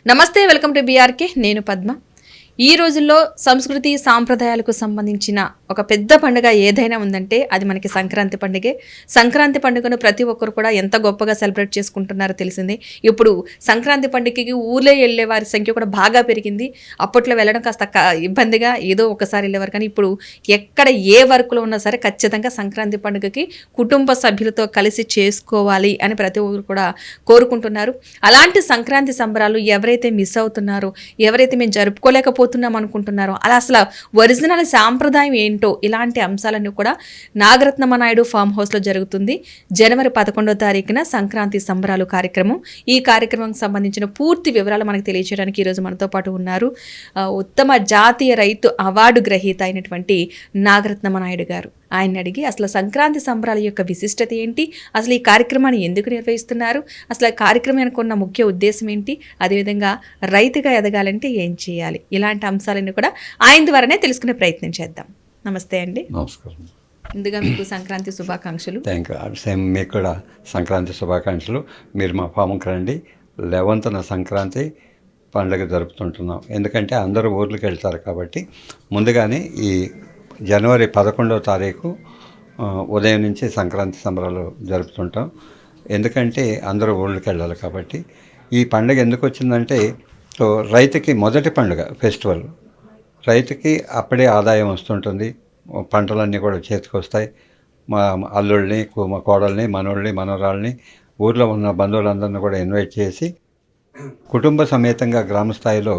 నమస్తే, welcome to BRK. నేను పద్మ. ఈ రోజుల్లో సంస్కృతి సాంప్రదాయాలకు సంబంధించిన ఒక పెద్ద పండుగ ఏదైనా ఉందంటే అది మనకి సంక్రాంతి పండుగే. సంక్రాంతి పండుగను ప్రతి ఒక్కరు కూడా ఎంత గొప్పగా సెలబ్రేట్ చేసుకుంటున్నారో తెలిసిందే. ఇప్పుడు సంక్రాంతి పండుగకి ఊర్లో వెళ్ళే వారి సంఖ్య కూడా బాగా పెరిగింది. అప్పట్లో వెళ్ళడం కాస్త ఇబ్బందిగా ఏదో ఒకసారి వెళ్ళేవారు, కానీ ఇప్పుడు ఎక్కడ ఏ వర్క్లో ఉన్నా సరే ఖచ్చితంగా సంక్రాంతి పండుగకి కుటుంబ సభ్యులతో కలిసి చేసుకోవాలి అని ప్రతి ఒక్కరు కూడా కోరుకుంటున్నారు. అలాంటి సంక్రాంతి సంబరాలు ఎవరైతే మిస్ అవుతున్నారో, ఎవరైతే మేము జరుపుకోలేకపోతున్నాం అనుకుంటున్నారో, అలా అసలు ఒరిజినల్ సాంప్రదాయం ఏంటో ఇలాంటి అంశాలన్నీ కూడా నాగరత్నమ్మ నాయుడు ఫామ్ హౌస్లో జరుగుతుంది. జనవరి 11వ తారీఖున సంక్రాంతి సంబరాలు కార్యక్రమం. ఈ కార్యక్రమానికి సంబంధించిన పూర్తి వివరాలు మనకు తెలియజేయడానికి ఈరోజు మనతో పాటు ఉన్నారు ఉత్తమ జాతీయ రైతు అవార్డు గ్రహీత అయినటువంటి నాగరత్నమ్మ నాయుడు గారు. ఆయన అడిగి అసలు సంక్రాంతి సంబరాల యొక్క విశిష్టత ఏంటి, అసలు ఈ కార్యక్రమాన్ని ఎందుకు నిర్వహిస్తున్నారు, అసలు ఈ కార్యక్రమానికి ఉన్న ముఖ్య ఉద్దేశం ఏంటి, అదేవిధంగా రైతుగా ఎదగాలంటే ఏం చేయాలి, ఇలాంటి అంశాలన్నీ కూడా ఆయన ద్వారానే తెలుసుకునే ప్రయత్నం చేద్దాం. నమస్తే అండి. నమస్కారం. ముందుగా మీకు సంక్రాంతి శుభాకాంక్షలు. Thank you. సేమ్ మీకు కూడా సంక్రాంతి శుభాకాంక్షలు. మీరు మా ఫామ్కి రండి. 11వ సంక్రాంతి పండుగ జరుపుతుంటున్నాం. ఎందుకంటే అందరూ ఊర్లకు వెళ్తారు కాబట్టి ముందుగానే ఈ జనవరి 11వ తారీఖు ఉదయం నుంచి సంక్రాంతి సంబరాలు జరుపుతుంటాం. ఎందుకంటే అందరూ ఊళ్ళకి వెళ్ళాలి కాబట్టి. ఈ పండుగ ఎందుకు వచ్చిందంటే రైతుకి మొదటి పండుగ ఫెస్టివల్. రైతుకి అప్పుడే ఆదాయం వస్తుంటుంది, పంటలన్నీ కూడా చేతికి వస్తాయి. మా అల్లుళ్ళని, మా కోడల్ని, మనోళ్ళని, మనవరాళ్ళని, ఊర్లో ఉన్న బంధువులందరినీ కూడా ఇన్వైట్ చేసి కుటుంబ సమేతంగా గ్రామ స్థాయిలో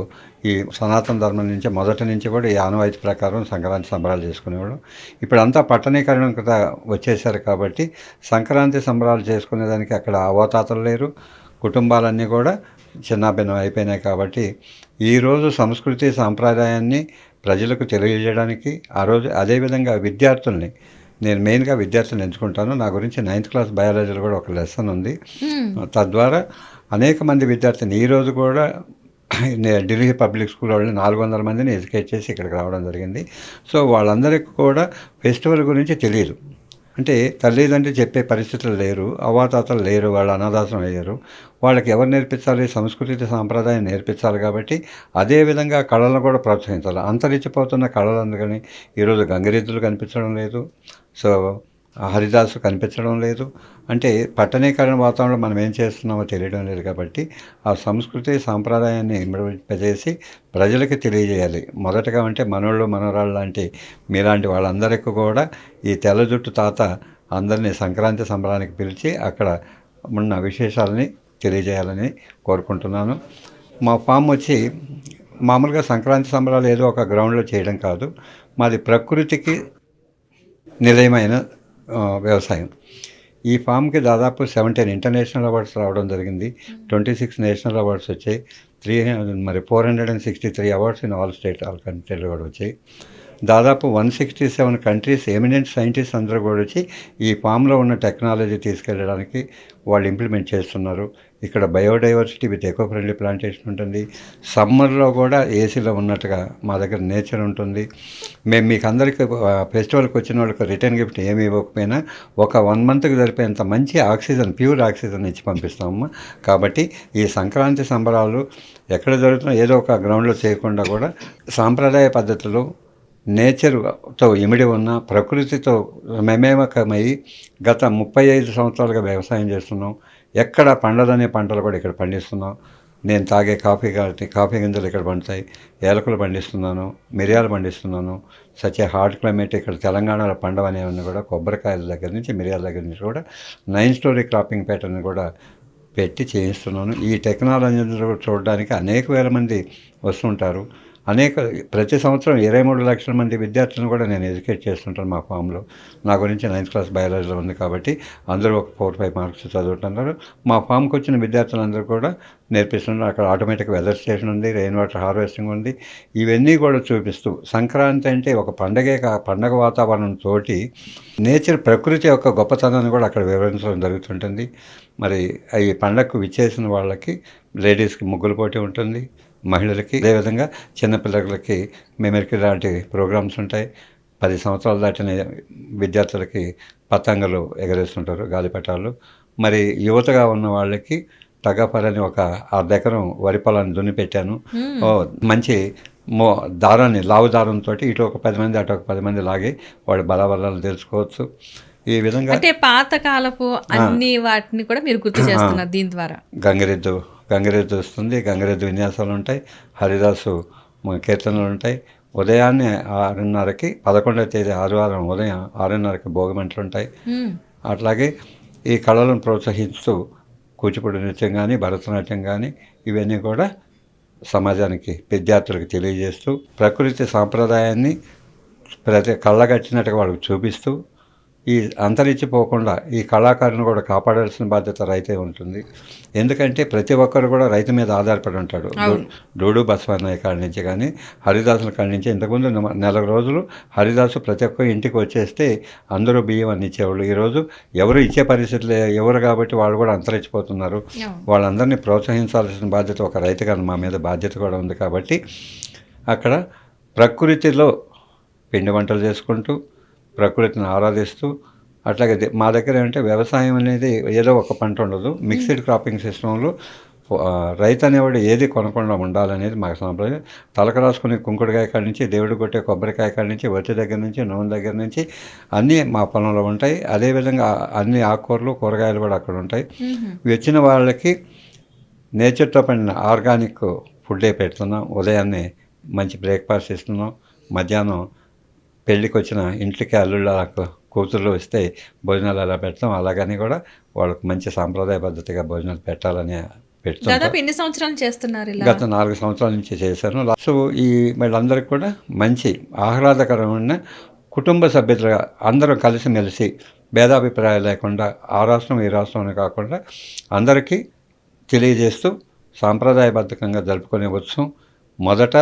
ఈ సనాతన ధర్మం నుంచి మొదటి నుంచి కూడా ఈ ఆనవాయితీ ప్రకారం సంక్రాంతి సంబరాలు చేసుకునేవాడు. ఇప్పుడంతా పట్టణీకరణ కదా వచ్చేసారు కాబట్టి సంక్రాంతి సంబరాలు చేసుకునేదానికి అక్కడ అవతాతలు లేరు, కుటుంబాలన్నీ కూడా చిన్నాభిన్నం అయిపోయినాయి. కాబట్టి ఈరోజు సంస్కృతి సాంప్రదాయాన్ని ప్రజలకు తెలియజేయడానికి ఆ రోజు అదేవిధంగా విద్యార్థుల్ని, నేను మెయిన్గా విద్యార్థులను ఎంచుకుంటాను. నా గురించి 9th క్లాస్ బయాలజీలో కూడా ఒక లెసన్ ఉంది. తద్వారా అనేక మంది విద్యార్థులు ఈరోజు కూడా ఢిల్లీ పబ్లిక్ స్కూల్ వాళ్ళని 400 మందిని ఎడ్యుకేట్ చేసి ఇక్కడికి రావడం జరిగింది. సో వాళ్ళందరికీ కూడా ఫెస్టివల్ గురించి తెలియదు. అంటే తల్లిదండ్రులు చెప్పే పరిస్థితులు లేరు, అవ్వాతాతలు లేరు, వాళ్ళు అనాథాశ్రమం అయ్యారు. వాళ్ళకి ఎవరు నేర్పించాలి? సంస్కృతి సాంప్రదాయం నేర్పించాలి. కాబట్టి అదేవిధంగా కళలను కూడా ప్రోత్సహించాలి. అంతరించిపోతున్న కళలు అందుకని ఈరోజు గంగిరెద్దులు కనిపించడం లేదు, సో హరిదాసు కనిపించడం లేదు. అంటే పట్టణీకరణ వాతావరణంలో మనం ఏం చేస్తున్నామో తెలియడం లేదు. కాబట్టి ఆ సంస్కృతి సాంప్రదాయాన్ని ఇమిడింపజేసి ప్రజలకి తెలియజేయాలి. మొదటగా అంటే మనోళ్ళు మనవరాళ్ళు లాంటి మీలాంటి వాళ్ళందరికీ కూడా ఈ తెల్ల జుట్టు తాత అందరినీ సంక్రాంతి సంబరానికి పిలిచి అక్కడ ఉన్న విశేషాలని తెలియజేయాలని కోరుకుంటున్నాను. మా ఫామ్ వచ్చి మామూలుగా సంక్రాంతి సంబరాలు ఏదో ఒక గ్రౌండ్లో చేయడం కాదు, మాది ప్రకృతికి నిలయమైన వ్యవసాయం. ఈ ఫామ్కి దాదాపు 17 ఇంటర్నేషనల్ అవార్డ్స్ రావడం జరిగింది, 26 నేషనల్ అవార్డ్స్ వచ్చాయి, 463 awards in all state all కంట్రీలో కూడా వచ్చాయి. దాదాపు 167 కంట్రీస్ ఎమినెంట్ సైంటిస్ట్ అందరూ కూడా వచ్చి ఈ ఫామ్లో ఉన్న టెక్నాలజీ తీసుకెళ్ళడానికి వాళ్ళు ఇంప్లిమెంట్ చేస్తున్నారు. ఇక్కడ biodiversity with eco friendly plantation ఉంటుంది. సమ్మర్లో కూడా ఏసీలో ఉన్నట్టుగా మా దగ్గర నేచర్ ఉంటుంది. మేము మీకు అందరికీ ఫెస్టివల్కి వచ్చిన వాళ్ళకి రిటర్న్ గిఫ్ట్ ఏమి ఇవ్వకపోయినా ఒక 1 మంత్కి సరిపోయేంత మంచి ఆక్సిజన్, ప్యూర్ ఆక్సిజన్ ఇచ్చి పంపిస్తామమ్మా. కాబట్టి ఈ సంక్రాంతి సంబరాలు ఎక్కడ జరుగుతున్నా ఏదో ఒక గ్రౌండ్లో చేయకుండా కూడా సాంప్రదాయ పద్ధతులు, నేచర్తో ఇమిడి ఉన్న ప్రకృతితో మేమేమకమై గత 35 సంవత్సరాలుగా వ్యవసాయం చేస్తున్నాం. ఎక్కడ పండదనే పంటలు కూడా ఇక్కడ పండిస్తున్నాం. నేను తాగే కాఫీ గింజలు ఇక్కడ పండుతాయి, ఏలకులు పండిస్తున్నాను, మిరియాలు పండిస్తున్నాను. సచ్ ఏ హాట్ క్లైమేట్ ఇక్కడ తెలంగాణలో పండవనేవన్నీ కూడా కొబ్బరికాయల దగ్గర నుంచి మిరియాల దగ్గర నుంచి కూడా 9 స్టోరీ క్రాపింగ్ ప్యాటర్న్ కూడా పెట్టి చేయిస్తున్నాను. ఈ టెక్నాలజీ చూడడానికి అనేక వేల మంది వస్తుంటారు. ప్రతి సంవత్సరం 23 లక్షల మంది విద్యార్థులను కూడా నేను ఎడ్యుకేట్ చేస్తుంటాను మా ఫామ్లో. నా గురించి 9th క్లాస్ బయాలజీలో ఉంది కాబట్టి అందరూ ఒక 4-5 మార్క్స్ చదువుతున్నారు. మా ఫామ్కి వచ్చిన విద్యార్థులందరూ కూడా నేర్పిస్తున్నారు. అక్కడ ఆటోమేటిక్ వెదర్ స్టేషన్ ఉంది, రెయిన్ వాటర్ హార్వెస్టింగ్ ఉంది. ఇవన్నీ కూడా చూపిస్తూ సంక్రాంతి అంటే ఒక పండగ వాతావరణంతో నేచర్, ప్రకృతి యొక్క గొప్పతనాన్ని కూడా అక్కడ వివరించడం జరుగుతుంటుంది. మరి ఈ పండగకు విచ్చేసిన వాళ్ళకి లేడీస్కి ముగ్గుల పోటీ ఉంటుంది, మహిళలకి అదేవిధంగా చిన్నపిల్లలకి మెమరీకి లాంటి ప్రోగ్రామ్స్ ఉంటాయి. 10 సంవత్సరాలు దాటిన విద్యార్థులకి పతంగులు ఎగరేస్తుంటారు, గాలిపటాలు. మరి యువతగా ఉన్న వాళ్ళకి టగఫర్ అని ఒక అర్ధ ఎకరం వరి పొలాన్ని దున్ని పెట్టాను. ఓ మంచి దారాన్ని లావు దారంతో ఇటు ఒక 10 మంది అటు ఒక 10 మంది లాగి వాడి బలబలాలు తెలుసుకోవచ్చు. ఈ విధంగా అంటే పాతకాలపు అన్ని వాటిని కూడా మీరు గుర్తు చేస్తున్నారు దీని ద్వారా. గంగిరెద్దు వస్తుంది, గంగిరెద్దు విన్యాసాలు ఉంటాయి, హరిదాసు కీర్తనలు ఉంటాయి. ఉదయాన్నే 6:30కి 11వ తేదీ ఆదివారం ఉదయం 6:30కి భోగిమంటలు ఉంటాయి. అట్లాగే ఈ కళలను ప్రోత్సహిస్తూ కూచిపూడి నృత్యం కానీ భరతనాట్యం కానీ ఇవన్నీ కూడా సమాజానికి విద్యార్థులకు తెలియజేస్తూ ప్రకృతి సాంప్రదాయాన్ని ప్రతి కళ్ళగట్టినట్టుగా వాళ్ళకి చూపిస్తూ ఈ అంతరించిపోకుండా ఈ కళాకారుని కూడా కాపాడాల్సిన బాధ్యత రైతే ఉంటుంది. ఎందుకంటే ప్రతి ఒక్కరు కూడా రైతు మీద ఆధారపడి ఉంటాడు. డూడు బసవన్నయ్య కాడి నుంచి కానీ హరిదాసుల కాడి నుంచి ఇంతకుముందు నెల రోజులు హరిదాసు ప్రతి ఒక్క ఇంటికి వచ్చేస్తే అందరూ బియ్యం అని ఇచ్చేవాళ్ళు. ఈరోజు ఎవరు ఇచ్చే పరిస్థితులు ఎవరు కాబట్టి వాళ్ళు కూడా అంతరించిపోతున్నారు. వాళ్ళందరినీ ప్రోత్సహించాల్సిన బాధ్యత ఒక రైతుగా మా మీద బాధ్యత కూడా ఉంది. కాబట్టి అక్కడ ప్రకృతిలో పిండి వంటలు చేసుకుంటూ ప్రకృతిని ఆరాధిస్తూ అట్లాగే మా దగ్గర ఏంటంటే వ్యవసాయం అనేది ఏదో ఒక పంట ఉండదు. మిక్స్డ్ క్రాపింగ్ సిస్టంలో రైతు అనేవాడు ఏది కొనకుండా ఉండాలనేది మాకు సంప్రదాయం. తలకు రాసుకునే కుంకుడుకాయ కాడి నుంచి దేవుడు కొట్టే కొబ్బరికాయ కాడి నుంచి వత్తి దగ్గర నుంచి నూనె దగ్గర నుంచి అన్నీ మా పొలంలో ఉంటాయి. అదేవిధంగా అన్ని ఆకుకూరలు కూరగాయలు కూడా అక్కడ ఉంటాయి. వచ్చిన వాళ్ళకి నేచర్తో పండిన ఆర్గానిక్ ఫుడ్డే పెడుతున్నాం. ఉదయాన్నే మంచి బ్రేక్ఫాస్ట్ ఇస్తున్నాం. మధ్యాహ్నం పెళ్ళికి వచ్చిన ఇంటికి అల్లుళ్ళ కూతుర్లు వస్తే భోజనాలు అలా పెడతాం. అలాగని కూడా వాళ్ళకి మంచి సాంప్రదాయ పద్ధతిగా భోజనాలు పెట్టాలని పెడుతున్నాం. దాదాపు ఎన్ని సంవత్సరాలు చేస్తున్నారు ఇలా? గత 4 సంవత్సరాల నుంచి చేశాను. సో ఈ వీళ్ళందరికీ కూడా మంచి ఆహ్లాదకరమైన కుటుంబ సభ్యులుగా అందరం కలిసిమెలిసి భేదాభిప్రాయాలు లేకుండా ఆ రాష్ట్రం ఈ రాష్ట్రం అని కాకుండా అందరికీ తెలియజేస్తూ సాంప్రదాయబద్ధకంగా జరుపుకునే ఉత్సవం మొదట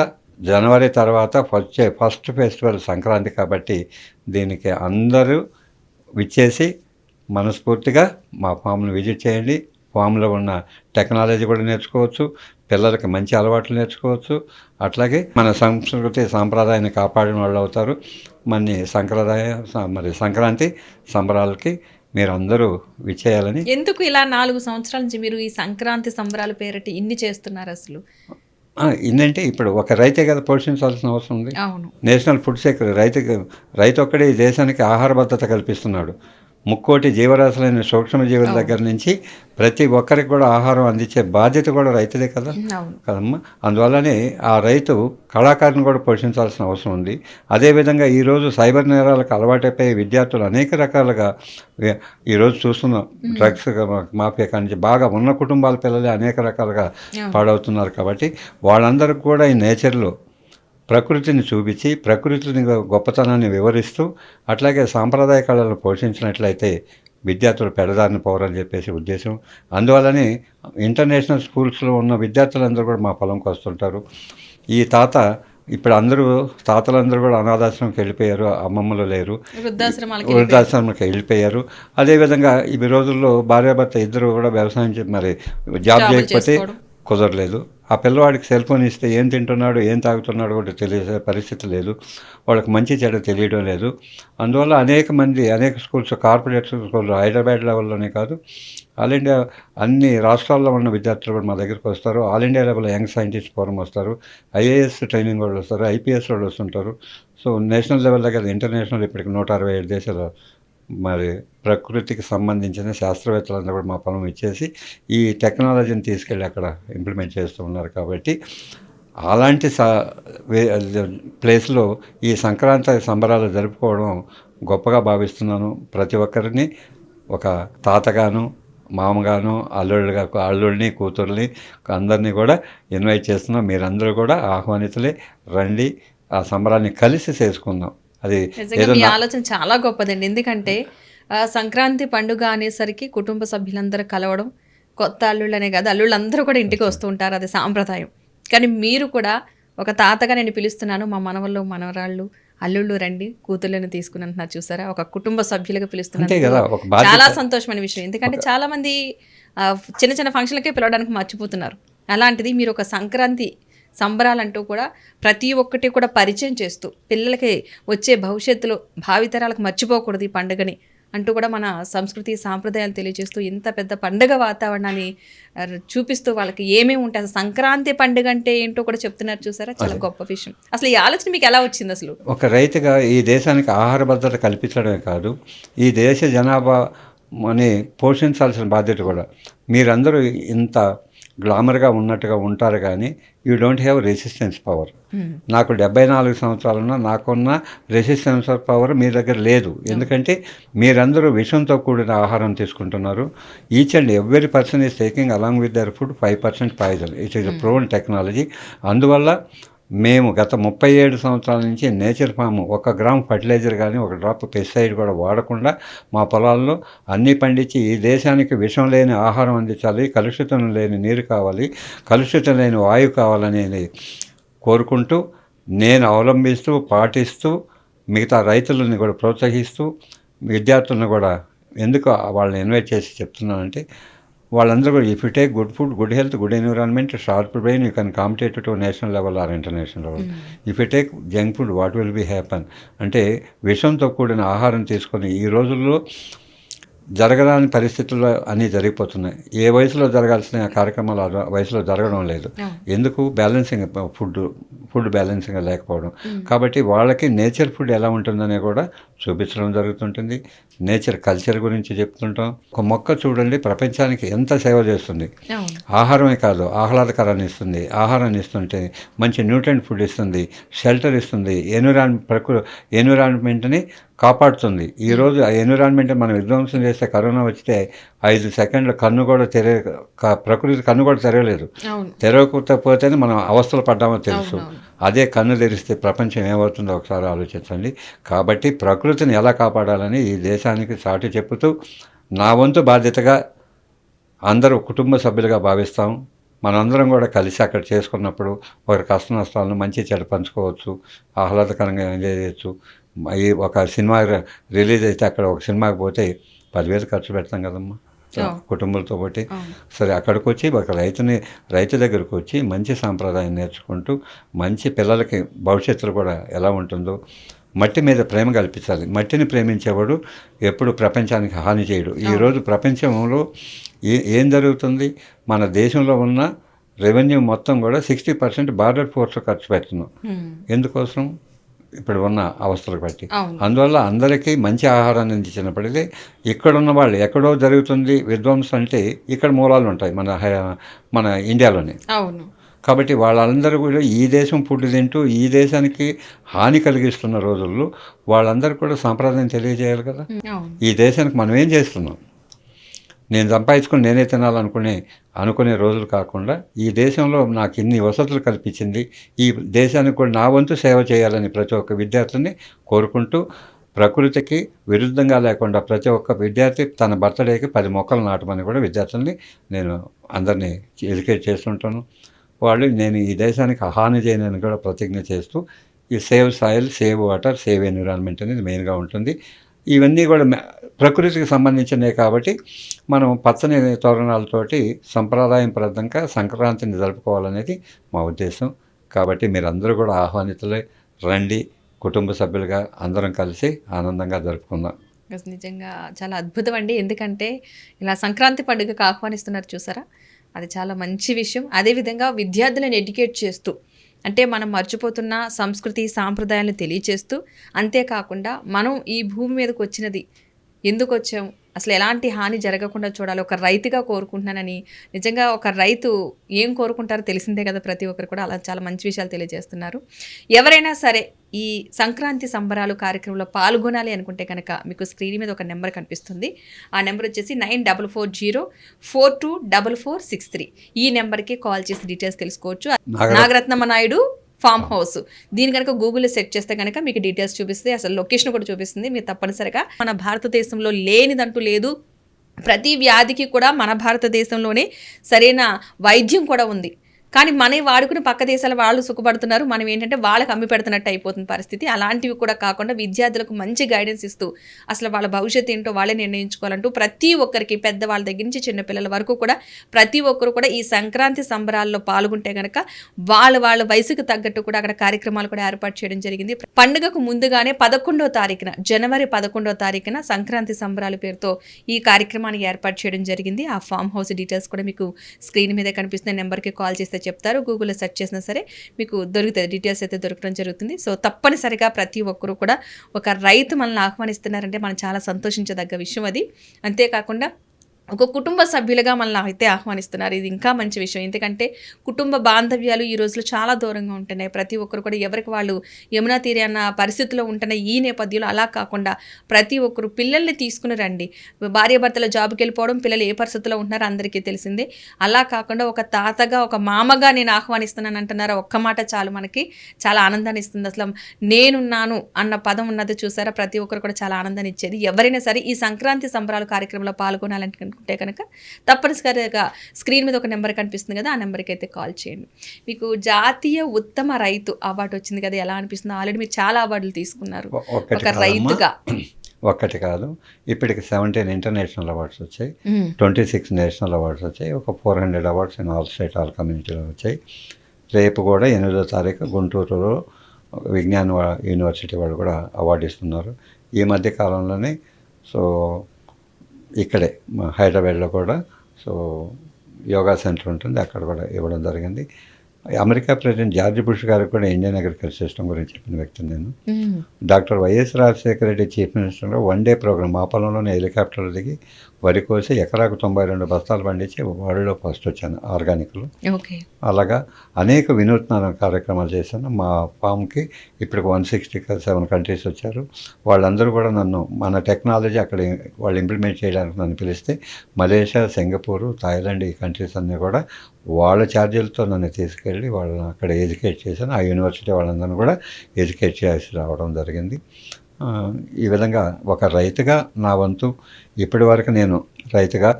జనవరి తర్వాత ఫస్ట్ ఫెస్టివల్ సంక్రాంతి. కాబట్టి దీనికి అందరూ విచ్చేసి మనస్ఫూర్తిగా మా ఫామ్ను విజిట్ చేయండి. ఫామ్లో ఉన్న టెక్నాలజీ కూడా నేర్చుకోవచ్చు, పిల్లలకి మంచి అలవాట్లు నేర్చుకోవచ్చు. అట్లాగే మన సంస్కృతి సాంప్రదాయాన్ని కాపాడిన వాళ్ళు అవుతారు. మరి సంక్రాంతి సంబరాలకి మీరు అందరూ విచ్చేయాలని. ఎందుకు ఇలా 4 సంవత్సరాల నుంచి మీరు ఈ సంక్రాంతి సంబరాల పేరిట ఇన్ని చేస్తున్నారు అసలు? ఏంటంటే ఇప్పుడు ఒక రైతే కదా పోషించాల్సిన అవసరం ఉంది. అవును. నేషనల్ ఫుడ్ సెక్యూరిటీ రైతు ఒక్కడే ఈ దేశానికి ఆహార భద్రత కల్పిస్తున్నాడు. 3,000,000 జీవరాశులైన సూక్ష్మజీవుల దగ్గర నుంచి ప్రతి ఒక్కరికి కూడా ఆహారం అందించే బాధ్యత కూడా రైతుదే కదా కదమ్మా. అందువల్లనే ఆ రైతు కళాకారుని కూడా పోషించాల్సిన అవసరం ఉంది. అదేవిధంగా ఈరోజు సైబర్ నేరాలకు అలవాటైపోయే విద్యార్థులు అనేక రకాలుగా ఈరోజు చూస్తున్నాం. డ్రగ్స్ మాఫియా కానించి బాగా ఉన్న కుటుంబాల పిల్లలే అనేక రకాలుగా పాడవుతున్నారు. కాబట్టి వాళ్ళందరికీ కూడా ఈ నేచర్లో ప్రకృతిని చూపించి ప్రకృతిని గొప్పతనాన్ని వివరిస్తూ అట్లాగే సాంప్రదాయ కళలను పోషించినట్లయితే విద్యార్థులు పెడదారిని పోవాలని చెప్పేసి ఉద్దేశం. అందువల్లనే ఇంటర్నేషనల్ స్కూల్స్లో ఉన్న విద్యార్థులందరూ కూడా మా పొలంకి వస్తుంటారు. ఈ ఇప్పుడు తాతలందరూ కూడా అనాథాశ్రమంకి వెళ్ళిపోయారు, అమ్మమ్మలు లేరు, వృద్ధాశ్రమంకి వెళ్ళిపోయారు. అదేవిధంగా ఈ రోజుల్లో భార్యాభర్త ఇద్దరు కూడా వ్యవసాయం మరి జాబ్ చేయకపోతే కుదరలేదు. ఆ పిల్లవాడికి సెల్ ఫోన్ ఇస్తే ఏం తింటున్నాడు ఏం తాగుతున్నాడు కూడా తెలిసే పరిస్థితి లేదు. వాళ్ళకి మంచి చెడు తెలియడం లేదు. అందువల్ల అనేక స్కూల్స్, కార్పొరేట్ స్కూళ్ళు హైదరాబాద్ లెవెల్లోనే కాదు ఆల్ ఇండియా అన్ని రాష్ట్రాల్లో ఉన్న విద్యార్థులు కూడా మా దగ్గరికి వస్తారు. All India level young scientist forum వస్తారు, ఐఏఎస్ ట్రైనింగ్ వాళ్ళు వస్తారు, ఐపీఎస్ వాళ్ళు వస్తుంటారు. సో నేషనల్ లెవెల్ దగ్గర ఇంటర్నేషనల్ ఇప్పటికి 167 దేశాలు మరి ప్రకృతికి సంబంధించిన శాస్త్రవేత్తలందరూ కూడా మా పొలం ఇచ్చేసి ఈ టెక్నాలజీని తీసుకెళ్ళి అక్కడ ఇంప్లిమెంట్ చేస్తూ ఉన్నారు. కాబట్టి అలాంటి ప్లేస్లో ఈ సంక్రాంతి సంబరాలు జరుపుకోవడం గొప్పగా భావిస్తున్నాను. ప్రతి ఒక్కరిని ఒక తాతగాను మామగాను అల్లుడిని కూతుర్ని అందరినీ కూడా ఇన్వైట్ చేస్తున్నాం. మీరందరూ కూడా ఆహ్వానితులే, రండి ఆ సంబరాన్ని కలిసి చేసుకుందాం. అది మీ ఆలోచన చాలా గొప్పదండి. ఎందుకంటే సంక్రాంతి పండుగ అనేసరికి కుటుంబ సభ్యులందరూ కలవడం, కొత్త అల్లుళ్ళనే కాదు అల్లుళ్ళందరూ కూడా ఇంటికి వస్తూ ఉంటారు, అది సాంప్రదాయం. కానీ మీరు కూడా ఒక తాతగా నేను పిలుస్తున్నాను, మా మనవళ్ళు మనవరాళ్ళు అల్లుళ్ళు రండి కూతుర్లను తీసుకుని అంటున్నారు చూసారా, ఒక కుటుంబ సభ్యులుగా పిలుస్తున్నారు. చాలా సంతోషమైన విషయం. ఎందుకంటే చాలా మంది చిన్న చిన్న ఫంక్షన్లకే పిలవడానికి మర్చిపోతున్నారు. అలాంటిది మీరు ఒక సంక్రాంతి సంబరాలంటూ కూడా ప్రతి ఒక్కటి కూడా పరిచయం చేస్తూ పిల్లలకి వచ్చే భవిష్యత్తులో భావితరాలకు మర్చిపోకూడదు ఈ పండుగని అంటూ కూడా మన సంస్కృతి సాంప్రదాయాలు తెలియజేస్తూ ఇంత పెద్ద పండుగ వాతావరణాన్ని చూపిస్తూ వాళ్ళకి ఏమేమి ఉంటాయి, అసలు సంక్రాంతి పండుగ అంటే ఏంటో కూడా చెప్తున్నారు చూసారా, చాలా గొప్ప విషయం. అసలు ఈ ఆలోచన మీకు ఎలా వచ్చింది అసలు? ఒక రైతుగా ఈ దేశానికి ఆహార భద్రత కల్పించడమే కాదు, ఈ దేశ జనాభా అని పోషించాల్సిన బాధ్యత కూడా. మీరందరూ ఇంత గ్లామర్గా ఉన్నట్టుగా ఉంటారు కానీ you don't have resistance power. నాకు 74 సంవత్సరాలున్నా నాకున్న రెసిస్టెన్స్ పవర్ మీ దగ్గర లేదు. ఎందుకంటే మీరందరూ విషంతో కూడిన ఆహారం తీసుకుంటున్నారు. Each and every person is taking along with their food 5% poison. It is a proven technology. అందువల్ల మేము గత 37 సంవత్సరాల నుంచి నేచర్ ఫామ్ 1 గ్రామ్ ఫర్టిలైజర్ కానీ 1 డ్రాప్ పెస్టిసైడ్ కూడా వాడకుండా మా పొలాల్లో అన్నీ పండించి ఈ దేశానికి విషం లేని ఆహారం అందించాలి, కలుషితం లేని నీరు కావాలి, కలుషితం లేని వాయువు కావాలనేది కోరుకుంటూ నేను అవలంబిస్తూ పాటిస్తూ మిగతా రైతులని కూడా ప్రోత్సహిస్తూ విద్యార్థులను కూడా ఎందుకు వాళ్ళని ఇన్వైట్ చేసి చెప్తున్నానంటే వాళ్ళందరూ కూడా if you take good food, good health, good environment, sharp brain, you can compete to national level or international level. If you take junk food what will be happen అంటే విషంతో కూడిన ఆహారం తీసుకొని ఈ రోజుల్లో జరగరాని పరిస్థితుల్లో అన్నీ జరిగిపోతున్నాయి. ఏ వయసులో జరగాల్సిన కార్యక్రమాలు ఆ వయసులో జరగడం లేదు. ఎందుకు? బ్యాలెన్సింగ్ ఫుడ్ బ్యాలెన్సింగ్ లేకపోవడం. కాబట్టి వాళ్ళకి నేచర్ ఫుడ్ ఎలా ఉంటుందనే కూడా చూపించడం జరుగుతుంటుంది. నేచర్ కల్చర్ గురించి చెప్తుంటాం. ఒక మొక్క చూడండి ప్రపంచానికి ఎంత సేవ చేస్తుంది. ఆహారమే కాదు, ఆహ్లాదకరాన్ని ఇస్తుంది, ఆహారాన్ని ఇస్తుంటే మంచి న్యూట్రియంట్ ఫుడ్ ఇస్తుంది, షెల్టర్ ఇస్తుంది, ఎన్విరాన్మెంట్ని కాపాడుతుంది. ఈరోజు ఆ ఎన్విరాన్మెంట్ మనం విధ్వంసం చేస్తే కరోనా వస్తే 5 సెకండ్ల కన్ను కూడా ప్రకృతి కన్ను కూడా తెరవలేదు. తెరవకపోతేనే మనం అవస్థలు పడ్డామో తెలుసు. అదే కన్ను తెరిస్తే ప్రపంచం ఏమవుతుందో ఒకసారి ఆలోచించండి. కాబట్టి ప్రకృతిని ఎలా కాపాడాలని ఈ దేశానికి చాటి చెప్పుతూ నా వంతు బాధ్యతగా అందరూ కుటుంబ సభ్యులుగా భావిస్తాం. మనందరం కూడా కలిసి అక్కడ చేసుకున్నప్పుడు ఒకరి కష్ట నష్టాలను మంచి చెడు పంచుకోవచ్చు, ఆహ్లాదకరంగా ఎంజాయ్ చేయొచ్చు. ఈ ఒక సినిమా రిలీజ్ అయితే అక్కడ ఒక సినిమాకి పోతే 10,000 ఖర్చు పెడతాం కదమ్మా కుటుంబాలతో పాటు. సరే అక్కడికి వచ్చి ఒక రైతు దగ్గరకు వచ్చి మంచి సాంప్రదాయం నేర్చుకుంటూ మంచి పిల్లలకి భవిష్యత్తులో కూడా ఎలా ఉంటుందో మట్టి మీద ప్రేమ కల్పించాలి. మట్టిని ప్రేమించేవాడు ఎప్పుడు ప్రపంచానికి హాని చేయడు. ఈరోజు ప్రపంచంలో ఏం జరుగుతుంది? మన దేశంలో ఉన్న రెవెన్యూ మొత్తం కూడా 60% బార్డర్ ఫోర్స్ ఖర్చు పెడుతున్నాం. ఎందుకోసం? ఇప్పుడు ఉన్న అవస్థలకు బట్టి. అందువల్ల అందరికీ మంచి ఆహారాన్ని అందించినప్పటికీ ఇక్కడున్న వాళ్ళు ఎక్కడో జరుగుతుంది విధ్వంసం అంటే ఇక్కడ మూలాలు ఉంటాయి మన ఇండియాలోనే. కాబట్టి వాళ్ళందరూ కూడా ఈ దేశం ఫుడ్ తింటూ ఈ దేశానికి హాని కలిగిస్తున్న రోజుల్లో వాళ్ళందరూ కూడా సాంప్రదాయం తెలియజేయాలి కదా. ఈ దేశానికి మనం ఏం చేస్తున్నాం? నేను సంపాదించుకుని నేనే అనుకునే రోజులు కాకుండా ఈ దేశంలో నాకు ఇన్ని వసతులు కల్పించింది, ఈ దేశానికి కూడా నా వంతు సేవ చేయాలని ప్రతి ఒక్క విద్యార్థిని కోరుకుంటూ ప్రకృతికి విరుద్ధంగా లేకుండా ప్రతి ఒక్క విద్యార్థి తన బర్త్డేకి 10 మొక్కలు నాటమని కూడా విద్యార్థుల్ని నేను అందరినీ ఎడ్యుకేట్ చేస్తుంటాను. వాళ్ళు నేను ఈ దేశానికి హాని చేయనని కూడా ప్రతిజ్ఞ చేస్తూ ఈ save soil, save water, save environment అనేది మెయిన్గా ఉంటుంది. ఇవన్నీ కూడా ప్రకృతికి సంబంధించినవి కాబట్టి మనం పచ్చని తోరణాలతోటి సంప్రదాయప్రదంగా సంక్రాంతిని జరుపుకోవాలనేది మా ఉద్దేశం. కాబట్టి మీరందరూ కూడా ఆహ్వానితులై రండి, కుటుంబ సభ్యులుగా అందరం కలిసి ఆనందంగా జరుపుకుందాం. నిజంగా చాలా అద్భుతం అండి. ఎందుకంటే ఇలా సంక్రాంతి పండుగకు ఆహ్వానిస్తున్నారు చూసారా, అది చాలా మంచి విషయం. అదేవిధంగా విద్యార్థులను ఎడ్యుకేట్ చేస్తూ అంటే మనం మర్చిపోతున్న సంస్కృతి సాంప్రదాయాలను తెలియచేస్తూ, అంతేకాకుండా మనం ఈ భూమి మీదకి వచ్చినది ఎందుకు వచ్చాం, అసలు ఎలాంటి హాని జరగకుండా చూడాలి ఒక రైతుగా కోరుకుంటున్నానని. నిజంగా ఒక రైతు ఏం కోరుకుంటారో తెలిసిందే కదా ప్రతి ఒక్కరు కూడా. అలా చాలా మంచి విషయాలు తెలియజేస్తున్నారు. ఎవరైనా సరే ఈ సంక్రాంతి సంబరాలు కార్యక్రమంలో పాల్గొనాలి అనుకుంటే కనుక మీకు స్క్రీన్ మీద ఒక నెంబర్ కనిపిస్తుంది. ఆ నెంబర్ వచ్చేసి 9440424463. ఈ నెంబర్కి కాల్ చేసి డీటెయిల్స్ తెలుసుకోవచ్చు. నాగరత్నమ్మ నాయుడు ఫామ్ హౌస్ దీని కనుక గూగుల్లో సెర్చ్ చేస్తే కనుక మీకు డీటెయిల్స్ చూపిస్తుంది, అసలు లొకేషన్ కూడా చూపిస్తుంది. మీరు తప్పనిసరిగా మన భారతదేశంలో లేనిదంటూ లేదు. ప్రతి వ్యాధికి కూడా మన భారతదేశంలోనే సరైన వైద్యం కూడా ఉంది. కానీ మనవి వాడుకుని పక్క దేశాల వాళ్ళు సుఖపడుతున్నారు, మనం ఏంటంటే వాళ్ళకి అమ్మి పెడుతున్నట్టు అయిపోతుంది పరిస్థితి. అలాంటివి కూడా కాకుండా విద్యార్థులకు మంచి గైడెన్స్ ఇస్తూ అసలు వాళ్ళ భవిష్యత్తు ఏంటో వాళ్ళే నిర్ణయించుకోవాలంటూ ప్రతి ఒక్కరికి పెద్దవాళ్ళ దగ్గర నుంచి చిన్నపిల్లల వరకు కూడా ప్రతి ఒక్కరు కూడా ఈ సంక్రాంతి సంబరాల్లో పాల్గొంటే కనుక వాళ్ళ వయసుకు తగ్గట్టు కూడా అక్కడ కార్యక్రమాలు కూడా ఏర్పాటు చేయడం జరిగింది. పండుగకు ముందుగానే 11వ తారీఖున జనవరి 11వ తారీఖున సంక్రాంతి సంబరాల పేరుతో ఈ కార్యక్రమాన్ని ఏర్పాటు చేయడం జరిగింది. ఆ ఫామ్ హౌస్ డీటెయిల్స్ కూడా మీకు స్క్రీన్ మీద కనిపిస్తున్న నెంబర్కి కాల్ చేస్తే చెప్తారు. గూగుల్లో సెర్చ్ చేసినా సరే మీకు దొరుకుతుంది, డీటెయిల్స్ అయితే దొరకడం జరుగుతుంది. సో తప్పనిసరిగా ప్రతి ఒక్కరు కూడా ఒక రైతు మనల్ని ఆహ్వానిస్తున్నారంటే మనం చాలా సంతోషించదగ్గ విషయం అది. అంతేకాకుండా ఒక కుటుంబ సభ్యులుగా మనల్ని అయితే ఆహ్వానిస్తున్నారు. ఇది ఇంకా మంచి విషయం. ఎందుకంటే కుటుంబ బాంధవ్యాలు ఈ రోజుల్లో చాలా దూరంగా ఉంటున్నాయి. ప్రతి ఒక్కరు కూడా ఎవరికి వాళ్ళు యమునా తీరే అన్న పరిస్థితిలో ఉంటున్న ఈ నేపథ్యంలో అలా కాకుండా ప్రతి ఒక్కరు పిల్లల్ని తీసుకుని రండి. భార్యాభర్తల జాబ్కి వెళ్ళిపోవడం, పిల్లలు ఏ పరిస్థితిలో ఉంటున్నారో అందరికీ తెలిసిందే. అలా కాకుండా ఒక తాతగా ఒక మామగా నేను ఆహ్వానిస్తున్నాను అంటున్నారా, ఒక్క మాట చాలు మనకి చాలా ఆనందాన్ని ఇస్తుంది. అసలు నేనున్నాను అన్న పదం ఉన్నది చూసారా, ప్రతి ఒక్కరు కూడా చాలా ఆనందాన్ని ఇచ్చేది. ఎవరైనా సరే ఈ సంక్రాంతి సంబరాలు కార్యక్రమంలో పాల్గొనాలంటే కనుక తప్పనిసరిగా స్క్రీన్ మీద ఒక నెంబర్ కనిపిస్తుంది కదా, ఆ నెంబర్కి అయితే కాల్ చేయండి. మీకు జాతీయ ఉత్తమ రైతు అవార్డు వచ్చింది కదా, ఎలా అనిపిస్తుంది? ఆల్రెడీ మీరు చాలా అవార్డులు తీసుకున్నారు ఒక రైతుగా. ఒక్కటి కాదు, ఇప్పటికి 17 ఇంటర్నేషనల్ అవార్డ్స్ వచ్చాయి, 26 నేషనల్ అవార్డ్స్ వచ్చాయి, ఒక 400 awards in all state all కమ్యూనిటీలో వచ్చాయి. రేపు కూడా 8వ తారీఖు గుంటూరులో విజ్ఞాన్ యూనివర్సిటీ వాళ్ళు కూడా అవార్డు ఇస్తున్నారు. ఈ మధ్య కాలంలోనే సో ఇక్కడే హైదరాబాద్లో కూడా సో యోగా సెంటర్ ఉంటుంది, అక్కడ కూడా ఇవ్వడం జరిగింది. అమెరికా ప్రెసిడెంట్ జార్జ్ బుష్ గారికి కూడా ఇండియన్ అగ్రికల్చర్ సిస్టమ్ గురించి చెప్పిన వ్యక్తి నేను. Doctor Y S Rajasekhara Reddy chief మినిస్టర్లో 1 డే ప్రోగ్రామ్ మా పొలంలోనే హెలికాప్టర్లు దిగి వరి కోసి ఎకరాకు 92 బస్తాలు పండించి వరల్డ్లో ఫస్ట్ వచ్చాను ఆర్గానిక్లో. అలాగా అనేక వినూత్న కార్యక్రమాలు చేశాను. మా ఫామ్కి ఇప్పటికి 167 కంట్రీస్ వచ్చారు. వాళ్ళందరూ కూడా నన్ను మన టెక్నాలజీ అక్కడ వాళ్ళు ఇంప్లిమెంట్ చేయడానికి నన్ను పిలిస్తే మలేషియా, సింగపూరు, థాయిలాండ్ ఈ కంట్రీస్ అన్నీ కూడా వాళ్ళ ఛార్జీలతో నన్ను తీసుకెళ్ళి వాళ్ళని అక్కడ ఎడ్యుకేట్ చేశాను. ఆ యూనివర్సిటీ వాళ్ళందరినీ కూడా ఎడ్యుకేట్ చేసి రావడం జరిగింది. ఈ విధంగా ఒక రైతుగా నా వంతు ఇప్పటి వరకు నేను రైతుగా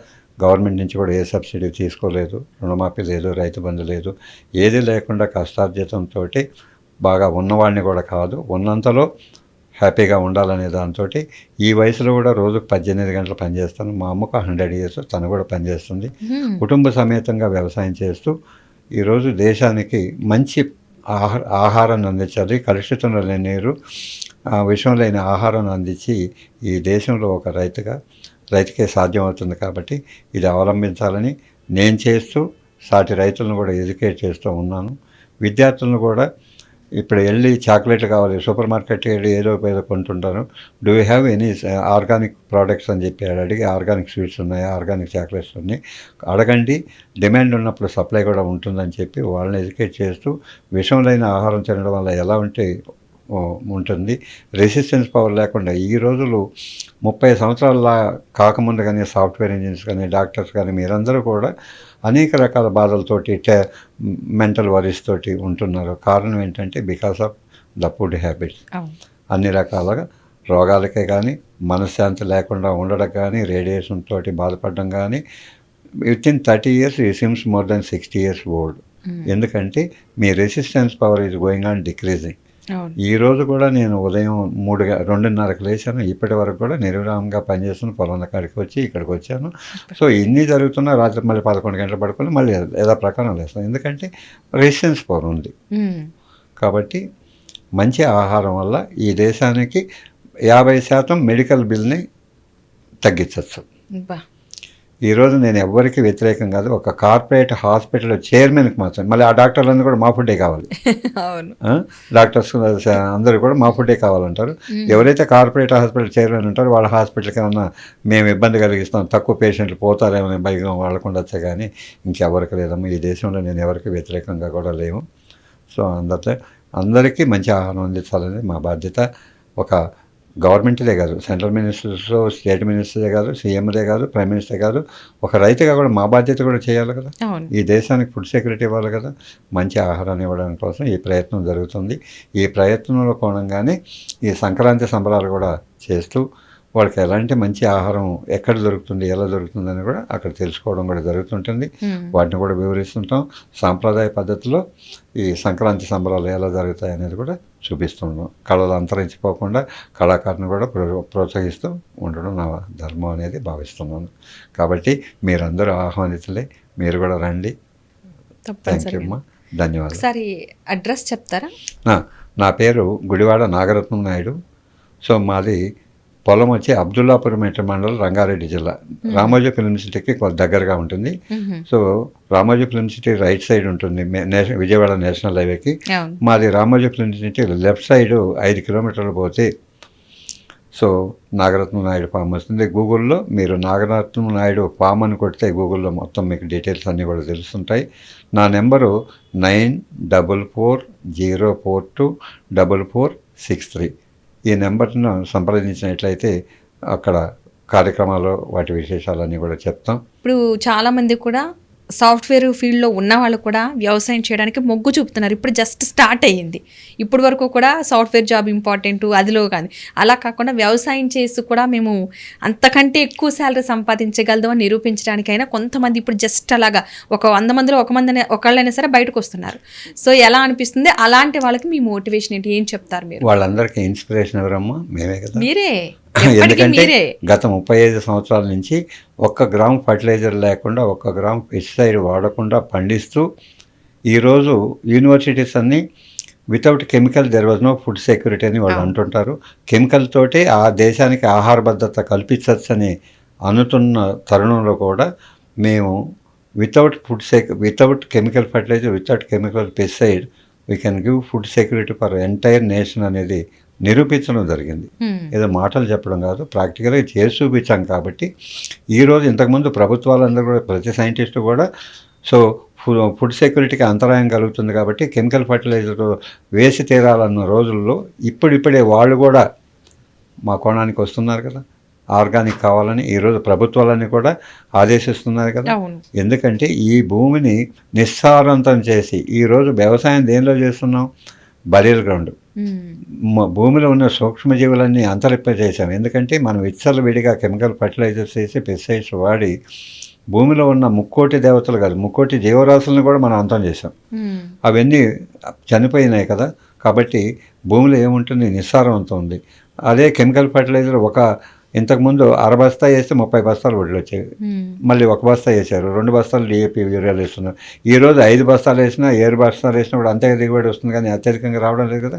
గవర్నమెంట్ నుంచి కూడా ఏ సబ్సిడీ తీసుకోలేదు, రుణమాఫీ లేదు, రైతు బంధు లేదు, ఏది లేకుండా కష్టార్జితంతో బాగా ఉన్నవాడిని కూడా కాదు, ఉన్నంతలో హ్యాపీగా ఉండాలనే దాంతో ఈ వయసులో కూడా రోజుకు 18 గంటలు పనిచేస్తాను. మా అమ్మకు 100 years, తను కూడా పనిచేస్తుంది. కుటుంబ సమేతంగా వ్యవసాయం చేస్తూ ఈరోజు దేశానికి మంచి ఆహారాన్ని అందించాలి, కలుషితం లేని నీరు, విషం లేని ఆహారాన్ని అందించి ఈ దేశంలో ఒక రైతుకే సాధ్యమవుతుంది. కాబట్టి ఇది అవలంబించాలని నేను చేస్తూ సాటి రైతులను కూడా ఎడ్యుకేట్ చేస్తూ ఉన్నాను. విద్యార్థులను కూడా ఇప్పుడు వెళ్ళి చాక్లెట్లు కావాలి, సూపర్ మార్కెట్కి వెళ్ళి ఏదో కొంటుంటాను. Do you have any organic products అని చెప్పి అడిగి, ఆర్గానిక్ స్వీట్స్ ఉన్నాయి, ఆర్గానిక్ చాక్లెట్స్ ఉన్నాయి, అడగండి, డిమాండ్ ఉన్నప్పుడు సప్లై కూడా ఉంటుందని చెప్పి వాళ్ళని ఎడ్యుకేట్ చేస్తూ విషం లేని ఆహారం తినడం వల్ల ఎలా ఉంటుంది, రెసిస్టెన్స్ పవర్ లేకుండా ఈ రోజులు 30 సంవత్సరాల కాకముందు కానీ సాఫ్ట్వేర్ ఇంజనీర్స్ కానీ డాక్టర్స్ కానీ మీరందరూ కూడా అనేక రకాల బాధలతోటి మెంటల్ వరీస్ తోటి ఉంటున్నారు. కారణం ఏంటంటే because of the food habits. అన్ని రకాలుగా రోగాలకే కానీ మనశ్శాంతి లేకుండా ఉండడం కానీ రేడియేషన్ తోటి బాధపడడం కానీ వితిన్ 30 years ఈ seems more than 60 years old. ఎందుకంటే మీ resistance power is going on decreasing. ఈరోజు కూడా నేను ఉదయం 2:30కి లేచాను, ఇప్పటి వరకు కూడా నిర్విరామంగా పనిచేస్తున్న పొలం కాడికి వచ్చి ఇక్కడికి వచ్చాను. సో ఇన్ని జరుగుతున్నా రాత్రి మళ్ళీ 11 గంటలు పడుకొని మళ్ళీ ఏదో ప్రకారం లేస్తాను, ఎందుకంటే రెసిస్టెన్స్ పవర్ ఉంది. కాబట్టి మంచి ఆహారం వల్ల ఈ దేశానికి 50% మెడికల్ బిల్ని తగ్గించవచ్చు. ఈరోజు నేను ఎవ్వరికి వ్యతిరేకం కాదు, ఒక కార్పొరేట్ హాస్పిటల్ చైర్మన్కి మాత్రం, మళ్ళీ ఆ డాక్టర్లందరూ కూడా మా ఫుడ్డే కావాలి, డాక్టర్స్ అందరూ కూడా మా ఫుడ్డే కావాలంటారు. ఎవరైతే కార్పొరేట్ హాస్పిటల్ చైర్మన్ ఉంటారో వాళ్ళ హాస్పిటల్కి ఏమన్నా మేము ఇబ్బంది కలిగిస్తాం, తక్కువ పేషెంట్లు పోతారేమో భయం వాళ్ళకు ఉండొచ్చే కానీ ఇంకెవరికి లేదమ్మా. ఈ దేశంలో నేను ఎవరికి వ్యతిరేకంగా కూడా లేవు. సో అందరికీ మంచి ఆహారం అందించాలని మా బాధ్యత. ఒక గవర్నమెంట్దే కాదు, సెంట్రల్ మినిస్టర్స్, స్టేట్ మినిస్టర్దే కాదు, సీఎందే కాదు, ప్రైమ్ మినిస్టర్ కాదు, ఒక రైతుగా కూడా మా బాధ్యత కూడా చేయాలి కదా. ఈ దేశానికి ఫుడ్ సెక్యూరిటీ ఇవ్వాలి కదా. మంచి ఆహారాన్ని ఇవ్వడానికి కోసం ఈ ప్రయత్నం జరుగుతుంది. ఈ ప్రయత్నంలో కోణంగానే ఈ సంక్రాంతి సంబరాలు కూడా చేస్తూ వాళ్ళకి ఎలాంటి మంచి ఆహారం ఎక్కడ దొరుకుతుంది, ఎలా దొరుకుతుంది అని కూడా అక్కడ తెలుసుకోవడం కూడా జరుగుతుంటుంది. వాటిని కూడా వివరిస్తుంటాం. సాంప్రదాయ పద్ధతిలో ఈ సంక్రాంతి సంబరాలు ఎలా జరుగుతాయి అనేది కూడా చూపిస్తున్నాం. కళలు అంతరించిపోకుండా కళాకారుని కూడా ప్రోత్సహిస్తూ ఉండడం నా ధర్మం అనేది భావిస్తున్నాను. కాబట్టి మీరందరూ ఆహ్వానితులే, మీరు కూడా రండి. థ్యాంక్ యూ అమ్మా, ధన్యవాదాలు. ఒకసారి అడ్రస్ చెప్తారా? నా పేరు గుడివాడ నాగరత్నం నాయుడు. సో మాది పొలం వచ్చి అబ్దుల్లాపురం మండలం, రంగారెడ్డి జిల్లా. రామోజీ ఫిల్మ్ సిటీకి కొంత దగ్గరగా ఉంటుంది. So Ramoji film city right side ఉంటుంది విజయవాడ నేషనల్ హైవేకి. మాది Ramoji film city left side 5 కిలోమీటర్లు పోతే సో నాగరత్నం నాయుడు ఫామ్ వస్తుంది. గూగుల్లో మీరు నాగరత్నం నాయుడు ఫామ్ అని కొడితే గూగుల్లో మొత్తం మీకు డీటెయిల్స్ అన్నీ కూడా తెలుస్తుంటాయి. నా నెంబరు 9420424463. ఈ నెంబర్ను సంప్రదించినట్లయితే అక్కడ కార్యక్రమాలు వాటి విశేషాలన్నీ కూడా చెప్తాం. ఇప్పుడు చాలామంది కూడా సాఫ్ట్వేర్ ఫీల్డ్లో ఉన్న వాళ్ళు కూడా వ్యవసాయం చేయడానికి మొగ్గు చూపుతున్నారు. ఇప్పుడు జస్ట్ స్టార్ట్ అయ్యింది. ఇప్పటి వరకు కూడా సాఫ్ట్వేర్ జాబ్ ఇంపార్టెంట్ అదిలో కానీ, అలా కాకుండా వ్యవసాయం చేసి కూడా మేము అంతకంటే ఎక్కువ శాలరీ సంపాదించగలదు అని నిరూపించడానికైనా కొంతమంది ఇప్పుడు జస్ట్ అలాగా ఒక 100 మందిలో ఒకళ్ళైనా సరే బయటకు వస్తున్నారు. సో ఎలా అనిపిస్తుంది? అలాంటి వాళ్ళకి మీ మోటివేషన్ ఏంటి, ఏం చెప్తారు మీరు? వాళ్ళందరికీ ఇన్స్పిరేషన్ ఎవరమ్మా? మేమే కదా. మీరే. ఎందుకంటే గత 35 సంవత్సరాల నుంచి 1 గ్రామ్ ఫర్టిలైజర్ లేకుండా, 1 గ్రామ్ పెస్టిసైడ్ వాడకుండా పండిస్తూ ఈరోజు యూనివర్సిటీస్ అన్నీ without chemical there was no food security అని వాళ్ళు అంటుంటారు. కెమికల్ తోటే ఆ దేశానికి ఆహార భద్రత కల్పించవచ్చని అనుతున్న తరుణంలో కూడా మేము without chemical fertiliser, without chemical pesticide we can give food security for entire nation అనేది నిరూపించడం జరిగింది. ఏదో మాటలు చెప్పడం కాదు, ప్రాక్టికల్గా చేసి చూపించాం. కాబట్టి ఈరోజు ఇంతకుముందు ప్రభుత్వాలందరూ కూడా, ప్రతి సైంటిస్టు కూడా సో ఫుడ్ సెక్యూరిటీకి అంతరాయం కలుగుతుంది కాబట్టి కెమికల్ ఫర్టిలైజర్ వేసి తీరాలన్న రోజుల్లో ఇప్పుడిప్పుడే వాళ్ళు కూడా మా కోణానికి వస్తున్నారు కదా. ఆర్గానిక్ కావాలని ఈరోజు ప్రభుత్వాలన్నీ కూడా ఆదేశిస్తున్నారు కదా. ఎందుకంటే ఈ భూమిని నిస్సారవంతం చేసి ఈరోజు వ్యవసాయం దేనిలో చేస్తున్నాం? Burial ground. భూమిలో ఉన్న సూక్ష్మజీవులన్నీ అంతరింపజేసాం. ఎందుకంటే మనం విడిగా కెమికల్ ఫర్టిలైజర్స్ వేసి పెస్టిసైడ్స్ వాడి భూమిలో ఉన్న 3,00,00,000 దేవతలు కాదు, 3,00,00,000 జీవరాశులను కూడా మనం అంతం చేసాం. అవన్నీ చనిపోయినాయి కదా. కాబట్టి భూమిలో ఏముంటుంది? నిస్సారవంతం ఉంది. అదే కెమికల్ ఫర్టిలైజర్ ఇంతకుముందు 6 బస్తా వేస్తే 30 బస్తాలు వడ్లు వచ్చేవి. మళ్ళీ 1 బస్తా వేసారు, 2 బస్తాలు DAP యూరియాలు వేస్తున్నారు. ఈరోజు 5 బస్తాలు వేసినా, 7 బస్తాలు వేసినా కూడా అంతే దిగుబడి వస్తుంది, కానీ అత్యధికంగా రావడం లేదు కదా.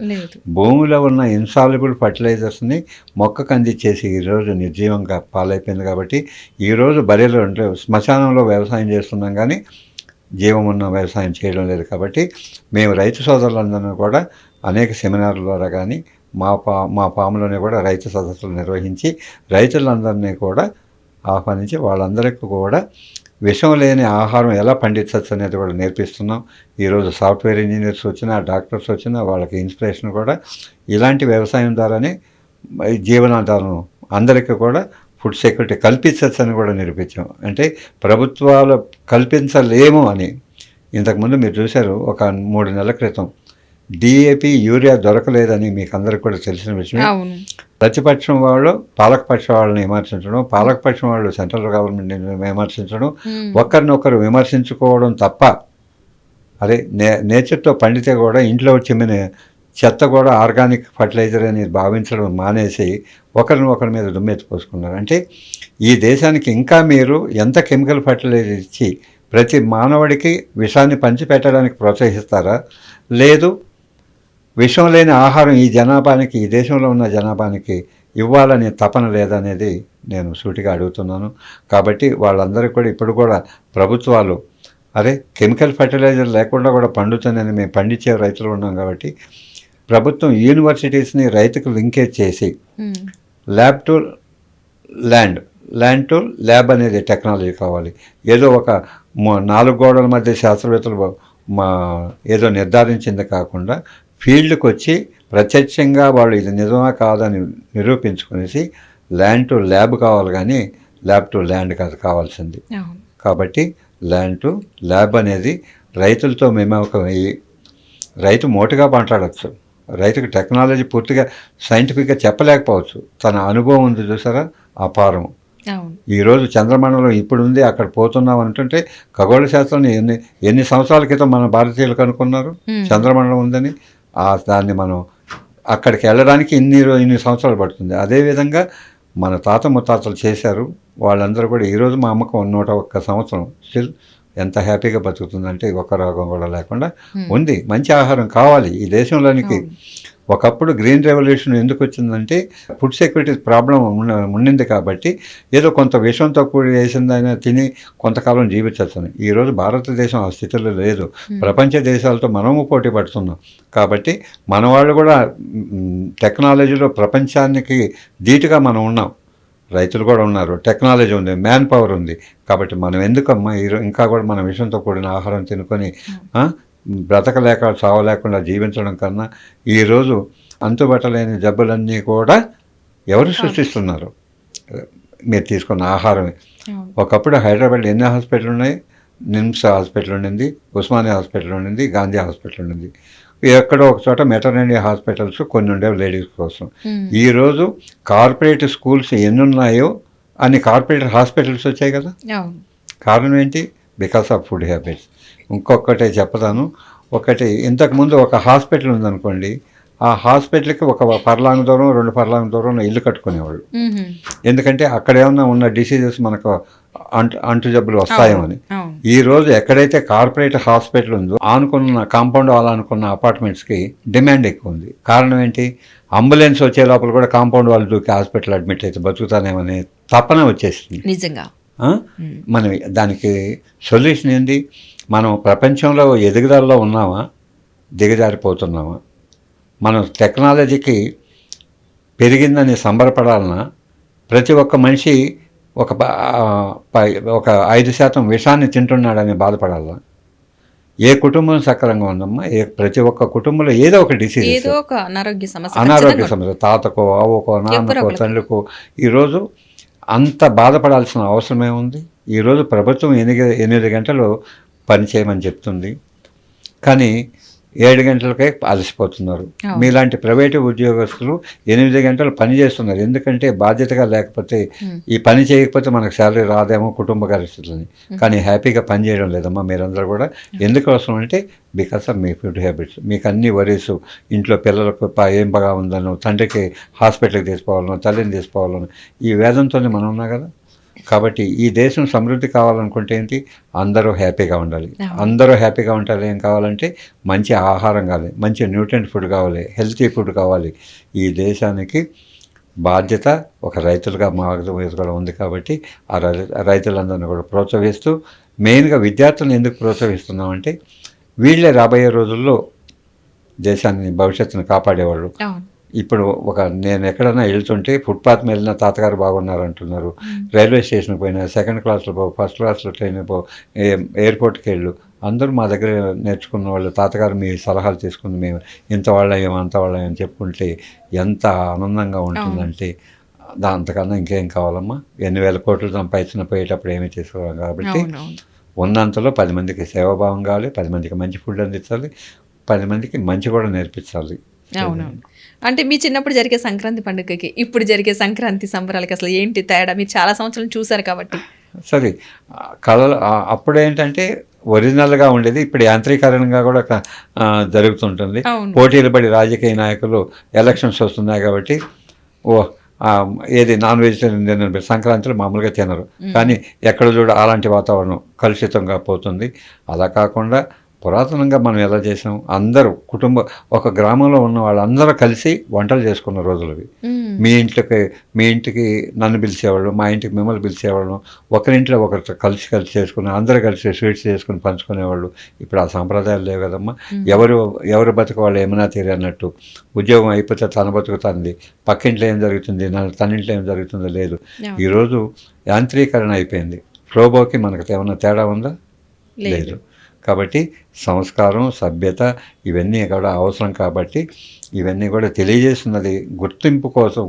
భూమిలో ఉన్న ఇన్సాల్యుబుల్ ఫర్టిలైజర్స్ని మొక్కకు అందించేసి ఈరోజు నిర్జీవంగా పాలైపోయింది. కాబట్టి ఈరోజు బరిలో అంటే శ్మశానంలో వ్యవసాయం చేస్తున్నాం, కానీ జీవం ఉన్న వ్యవసాయం చేయడం లేదు. కాబట్టి మేము రైతు సోదరులందరినీ కూడా అనేక సెమినార్ల ద్వారా కానీ మా ఫామ్లోనే కూడా రైతు సదస్సులు నిర్వహించి రైతులందరినీ కూడా ఆహ్వానించి వాళ్ళందరికీ కూడా విషం లేని ఆహారం ఎలా పండించవచ్చు అనేది కూడా నేర్పిస్తున్నాం. ఈరోజు సాఫ్ట్వేర్ ఇంజనీర్స్ వచ్చినా, డాక్టర్స్ వచ్చినా వాళ్ళకి ఇన్స్పిరేషన్ కూడా ఇలాంటి వ్యవసాయం ద్వారానే జీవనాధారం అందరికీ కూడా ఫుడ్ సెక్యూరిటీ కల్పించవచ్చు అని కూడా నిరూపించాం. అంటే ప్రభుత్వాలు కల్పించలేము అని. ఇంతకుముందు మీరు చూశారు, ఒక 3 నెలల క్రితం DAP యూరియా దొరకలేదని మీకు అందరికి కూడా తెలిసిన విషయం. ప్రతిపక్షం వాళ్ళు పాలకపక్ష వాళ్ళని విమర్శించడం, పాలకపక్షం వాళ్ళు సెంట్రల్ గవర్నమెంట్ని విమర్శించడం, ఒకరినొకరు విమర్శించుకోవడం తప్ప, అదే నేచర్తో పండితే కూడా ఇంట్లో చిమ్మిన చెత్త కూడా ఆర్గానిక్ ఫర్టిలైజర్ అని భావించడం మానేసి ఒకరి మీద దుమ్మెత్తిపోసుకున్నారు. అంటే ఈ దేశానికి ఇంకా మీరు ఎంత కెమికల్ ఫర్టిలైజర్ ఇచ్చి ప్రతి మానవుడికి విషాన్ని పంచిపెట్టడానికి ప్రోత్సహిస్తారా? లేదు, విషం లేని ఆహారం ఈ జనాభానికి, ఈ దేశంలో ఉన్న జనాభానికి ఇవ్వాలనే తపన లేదనేది నేను సూటిగా అడుగుతున్నాను. కాబట్టి వాళ్ళందరికీ కూడా ఇప్పుడు కూడా ప్రభుత్వాలు కెమికల్ ఫర్టిలైజర్ లేకుండా కూడా పండుతుందని మేము పండించే రైతులు ఉన్నాం. కాబట్టి ప్రభుత్వం యూనివర్సిటీస్ని రైతుకు లింకేజ్ చేసి lab to land, land to lab అనేది టెక్నాలజీ కావాలి. ఏదో ఒక 4 గోడల మధ్య శాస్త్రవేత్తలు ఏదో నిర్ధారించింది కాకుండా ఫీల్డ్కి వచ్చి ప్రత్యక్షంగా వాళ్ళు ఇది నిజమా కాదని నిరూపించుకునేసి ల్యాండ్ టు ల్యాబ్ కావాలి, కానీ ల్యాబ్ టు ల్యాండ్ కాదు కావాల్సింది. కాబట్టి ల్యాండ్ టు ల్యాబ్ అనేది రైతులతో మేమొకమయ్యి, రైతు మోటుగా మాట్లాడచ్చు, రైతుకు టెక్నాలజీ పూర్తిగా సైంటిఫిక్గా చెప్పలేకపోవచ్చు, తన అనుభవం ఉంది చూసారా, అపారం. అవును. ఈరోజు చంద్రమండలం ఇప్పుడు ఉంది, అక్కడ పోతున్నాం అంటుంటే ఖగోళ శాస్త్రం ఎన్ని సంవత్సరాల క్రితం మన భారతీయులు కనుక్కున్నారు చంద్రమండలం ఉందని. దాన్ని మనం అక్కడికి వెళ్ళడానికి ఇన్ని సంవత్సరాలు పడుతుంది. అదేవిధంగా మన తాత ముత్తాతలు చేశారు, వాళ్ళందరూ కూడా ఈరోజు మా అమ్మకం 101 సంవత్సరం స్టిల్ ఎంత హ్యాపీగా బతుకుతుందంటే ఒక్క రోగం కూడా లేకుండా ఉంది. మంచి ఆహారం కావాలి ఈ దేశంలోనికి. ఒకప్పుడు గ్రీన్ రెవల్యూషన్ ఎందుకు వచ్చిందంటే ఫుడ్ సెక్యూరిటీ ప్రాబ్లం ఉండింది కాబట్టి ఏదో కొంత విషంతో కూడి వేసిందైనా తిని కొంతకాలం జీవించవచ్చు. ఈరోజు భారతదేశం ఆ స్థితిలో లేదు. ప్రపంచ దేశాలతో మనము పోటీ పడుతున్నాం కాబట్టి మన వాళ్ళు కూడా టెక్నాలజీలో ప్రపంచానికి ధీటుగా మనం ఉన్నాం. రైతులు కూడా ఉన్నారు, టెక్నాలజీ ఉంది, మ్యాన్ పవర్ ఉంది. కాబట్టి మనం ఎందుకమ్మా ఇంకా కూడా మన విషంతో కూడిన ఆహారం తినుకొని బ్రతకలేక చావలేకుండా జీవించడం కన్నా ఈరోజు అంతుబట్టలేని జబ్బులన్నీ కూడా ఎవరు సృష్టిస్తున్నారు? మీరు తీసుకున్న ఆహారమే. ఒకప్పుడు హైదరాబాద్లో ఎన్ని హాస్పిటల్ ఉన్నాయి? నిమ్స్ హాస్పిటల్ ఉండింది, ఉస్మానియా హాస్పిటల్ ఉండింది, గాంధీ హాస్పిటల్ ఉండింది. ఎక్కడో ఒక చోట మెటర్నిటీ హాస్పిటల్స్ కొన్ని ఉండేవి లేడీస్ కోసం. ఈరోజు కార్పొరేట్ స్కూల్స్ ఎన్ని ఉన్నాయో అన్ని కార్పొరేట్ హాస్పిటల్స్ వచ్చాయి కదా. కారణం ఏంటి? Because of food habits. ఇంకొకటే చెప్తాను. ఇంతకుముందు ఒక హాస్పిటల్ ఉందనుకోండి, ఆ హాస్పిటల్కి ఒక పర్లాంగ్ దూరం 2 పర్లాంగ్ దూరం ఇల్లు కట్టుకునేవాళ్ళు. ఎందుకంటే అక్కడ ఏమన్నా ఉన్న డిసీజెస్ మనకు అంటు జబ్బులు వస్తాయేమని. ఈరోజు ఎక్కడైతే కార్పొరేట్ హాస్పిటల్ ఉందో ఆనుకున్న కాంపౌండ్ వాల్ అనుకున్న అపార్ట్మెంట్స్కి డిమాండ్ ఎక్కువ ఉంది. కారణం ఏంటి? అంబులెన్స్ వచ్చే లోపల కూడా కాంపౌండ్ వాళ్ళు దూకి హాస్పిటల్ అడ్మిట్ అయితే బతుకుతానేమనే తపన వచ్చేసింది నిజంగా. మనం దానికి సొల్యూషన్ ఏంటి? మనం ప్రపంచంలో ఎదుగుదలలో ఉన్నామా, దిగజారిపోతున్నామా? మనం టెక్నాలజీకి పెరిగిందని సంబరపడాలన్నా ప్రతి ఒక్క మనిషి ఒక 5% విషాన్ని తింటున్నాడని బాధపడాలా? ఏ కుటుంబం సక్రంగా ఉందమ్మా? ప్రతి ఒక్క కుటుంబంలో ఏదో ఒక డిసీజ్, ఏదో ఒక అనారోగ్య సమస్య, తాతకో, ఆవుకో, నాన్నకో, తండ్రికో. ఈరోజు అంత బాధపడాల్సిన అవసరమే ఉంది? ఈరోజు ప్రభుత్వం 8 గంటలు పని చేయమని చెప్తుంది, కానీ 7 గంటలకే అలసిపోతున్నారు. మీలాంటి ప్రైవేటు ఉద్యోగస్తులు 8 గంటలు పని చేస్తున్నారు. ఎందుకంటే బాధ్యతగా లేకపోతే ఈ పని చేయకపోతే మనకు శాలరీ రాదేమో కుటుంబ పరిస్థితులని. కానీ హ్యాపీగా పని చేయడం లేదమ్మా మీరందరూ కూడా. ఎందుకోసం అంటే because of me food habits. మీకు అన్ని వరీస్, ఇంట్లో పిల్లలకు ఏం బాగా ఉందనో, తండ్రికి హాస్పిటల్కి తీసుకోవాలనో, తల్లిని తీసుకోవాలనో ఈ వేదంతోనే మనం ఉన్నాం కదా. కాబట్టి ఈ దేశం సమృద్ధి కావాలనుకుంటే ఏంటి? అందరూ హ్యాపీగా ఉండాలి. అందరూ హ్యాపీగా ఉంటారు. ఏం కావాలంటే మంచి ఆహారం కావాలి, మంచి న్యూట్రియంట్ ఫుడ్ కావాలి, హెల్తీ ఫుడ్ కావాలి. ఈ దేశానికి బాధ్యత ఒక రైతులుగా మాకు కూడా ఉంది. కాబట్టి ఆ రైతులందరినీ కూడా ప్రోత్సహిస్తూ, మెయిన్గా విద్యార్థులను ఎందుకు ప్రోత్సహిస్తున్నామంటే వీళ్ళే రాబోయే రోజుల్లో దేశాన్ని భవిష్యత్తును కాపాడేవాళ్ళు. ఇప్పుడు నేను ఎక్కడైనా వెళ్తుంటే ఫుట్పాత్ మీద వెళ్ళిన తాతగారు బాగున్నారంటున్నారు. రైల్వే స్టేషన్కి పోయినా సెకండ్ క్లాస్లో పో, ఫస్ట్ క్లాస్లో ట్రైన్ పో, ఎయిర్పోర్ట్కి వెళ్ళు, అందరూ మా దగ్గర నేర్చుకున్న వాళ్ళు. తాతగారు మీ సలహాలు తీసుకుని మేము ఇంత వాళ్ళం అంత వాళ్ళం అని చెప్పుకుంటే ఎంత ఆనందంగా ఉంటుందంటే అంతకన్నా ఇంకేం కావాలమ్మా? 8,000 కోట్లు సంపాదించిన పోయేటప్పుడు ఏమీ చేసుకోవాలి. కాబట్టి ఉన్నంతలో 10 మందికి సేవాభావం కావాలి, 10 మందికి మంచి ఫుడ్ అందించాలి, 10 మందికి మంచి కూడా నేర్పించాలి. అవునవును. అంటే మీ చిన్నప్పుడు జరిగే సంక్రాంతి పండుగకి ఇప్పుడు జరిగే సంక్రాంతి సంబరాలకి అసలు ఏంటి తేడా? మీరు చాలా సంవత్సరాలు చూసారు కాబట్టి. సరే, కళలు అప్పుడేంటంటే ఒరిజినల్గా ఉండేది, ఇప్పుడు యాంత్రీకరణంగా కూడా జరుగుతుంటుంది. పోటీలు పడి రాజకీయ నాయకులు ఎలక్షన్స్ వస్తున్నాయి కాబట్టి ఏది నాన్ వెజిటేరియన్ తినరు, సంక్రాంతిలో మామూలుగా తినరు. కానీ ఎక్కడ చూడ అలాంటి వాతావరణం కలుషితంగా పోతుంది. అలా కాకుండా పురాతనంగా మనం ఎలా చేసాం, అందరూ ఒక గ్రామంలో ఉన్న వాళ్ళందరూ కలిసి వంటలు చేసుకున్న రోజులవి. మీ ఇంటికి నన్ను పిలిచేవాళ్ళు, మా ఇంటికి మిమ్మల్ని పిలిచేవాళ్ళం. ఒకరింట్లో ఒకరితో కలిసి చేసుకుని అందరూ కలిసి స్వీట్స్ చేసుకుని పంచుకునేవాళ్ళు. ఇప్పుడు ఆ సాంప్రదాయాలు లేవు కదమ్మా. ఎవరు బతుకు వాళ్ళు ఏమైనా తీరు అన్నట్టు. ఉద్యోగం అయిపోతే తన బతుకుతుంది, పక్కింట్లో ఏం జరుగుతుంది, తన ఇంట్లో ఏం జరుగుతుందో లేదు. ఈరోజు యాంత్రీకరణ అయిపోయింది. రోబోకి మనకు ఏమన్నా తేడా ఉందా? లేదు. కాబట్టి సంస్కారం, సభ్యత ఇవన్నీ కూడా అవసరం. కాబట్టి ఇవన్నీ కూడా తెలియజేస్తున్నది గుర్తింపు కోసం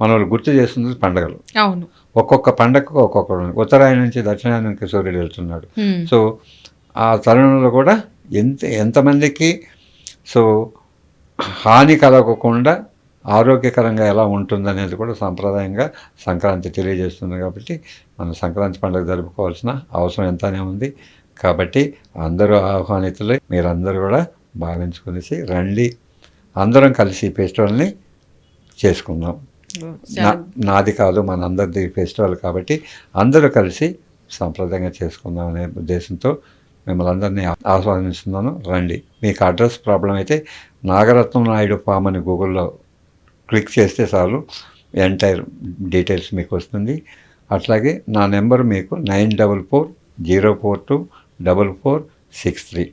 మన వాళ్ళు గుర్తు చేస్తున్నది పండుగలు. అవును, ఒక్కొక్క పండగకు ఒక్కొక్క ఉత్తరాయణ నుంచి దక్షిణాయనానికి సూర్యుడు వెళ్తున్నాడు. సో ఆ తరుణంలో కూడా ఎంతమందికి హాని కలగకుండా ఆరోగ్యకరంగా ఎలా ఉంటుందనేది కూడా సాంప్రదాయంగా సంక్రాంతి తెలియజేస్తుంది. కాబట్టి మనం సంక్రాంతి పండుగ జరుపుకోవాల్సిన అవసరం ఎంతనే ఉంది. కాబట్టి అందరూ ఆహ్వానితులై మీరందరూ కూడా భావించుకునేసి రండి, అందరం కలిసి ఈ ఫెస్టివల్ని చేసుకుందాం. నాది కాదు, మనందరిది ఫెస్టివల్ కాబట్టి అందరూ కలిసి సాంప్రదాయంగా చేసుకుందాం అనే ఉద్దేశంతో మిమ్మల్ని అందరినీ ఆస్వాదిస్తున్నాను. రండి. మీకు అడ్రస్ ప్రాబ్లం అయితే నాగరత్నం నాయుడు ఫామ్ అని గూగుల్లో క్లిక్ చేస్తే చాలు, ఎంటైర్ డీటెయిల్స్ మీకు వస్తుంది. అట్లాగే నా నెంబర్ మీకు 9440424463.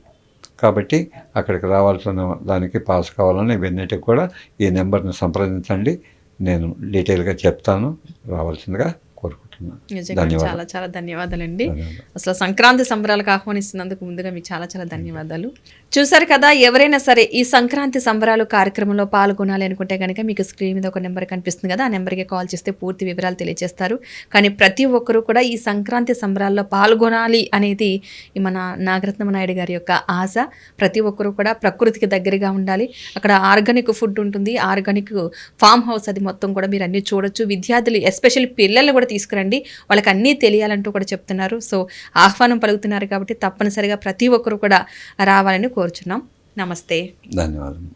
కాబట్టి అక్కడికి రావాల్సిన దానికి పాస్ కావాలని ఇవన్నిటికి కూడా ఈ నెంబర్ని సంప్రదించండి. నేను డీటెయిల్గా చెప్తాను, రావాల్సిందిగా కోరుకుంటున్నాను. నిజంగా చాలా చాలా ధన్యవాదాలండి. అసలు సంక్రాంతి సంబరాలకు ఆహ్వానిస్తున్నందుకు ముందుగా మీకు చాలా చాలా ధన్యవాదాలు. చూసారు కదా, ఎవరైనా సరే ఈ సంక్రాంతి సంబరాలు కార్యక్రమంలో పాల్గొనాలి అనుకుంటే కనుక మీకు స్క్రీన్ మీద ఒక నెంబర్ కనిపిస్తుంది కదా, ఆ నెంబర్కి కాల్ చేస్తే పూర్తి వివరాలు తెలియజేస్తారు. కానీ ప్రతి ఒక్కరూ కూడా ఈ సంక్రాంతి సంబరాల్లో పాల్గొనాలి అనేది మన నాగరత్నం నాయుడు గారి యొక్క ఆశ. ప్రతి ఒక్కరూ కూడా ప్రకృతికి దగ్గరగా ఉండాలి. అక్కడ ఆర్గానిక్ ఫుడ్ ఉంటుంది, ఆర్గానిక్ ఫామ్ హౌస్, అది మొత్తం కూడా మీరు అన్నీ చూడొచ్చు. విద్యార్థులు ఎస్పెషల్లీ పిల్లల్ని కూడా తీసుకురండి, వాళ్ళకి అన్నీ తెలియాలంటూ కూడా చెప్తున్నారు. సో ఆహ్వానం పలుకుతున్నారు కాబట్టి తప్పనిసరిగా ప్రతి ఒక్కరు కూడా రావాలని కోరుచున్నాం. నమస్తే. ధన్యవాదాలు.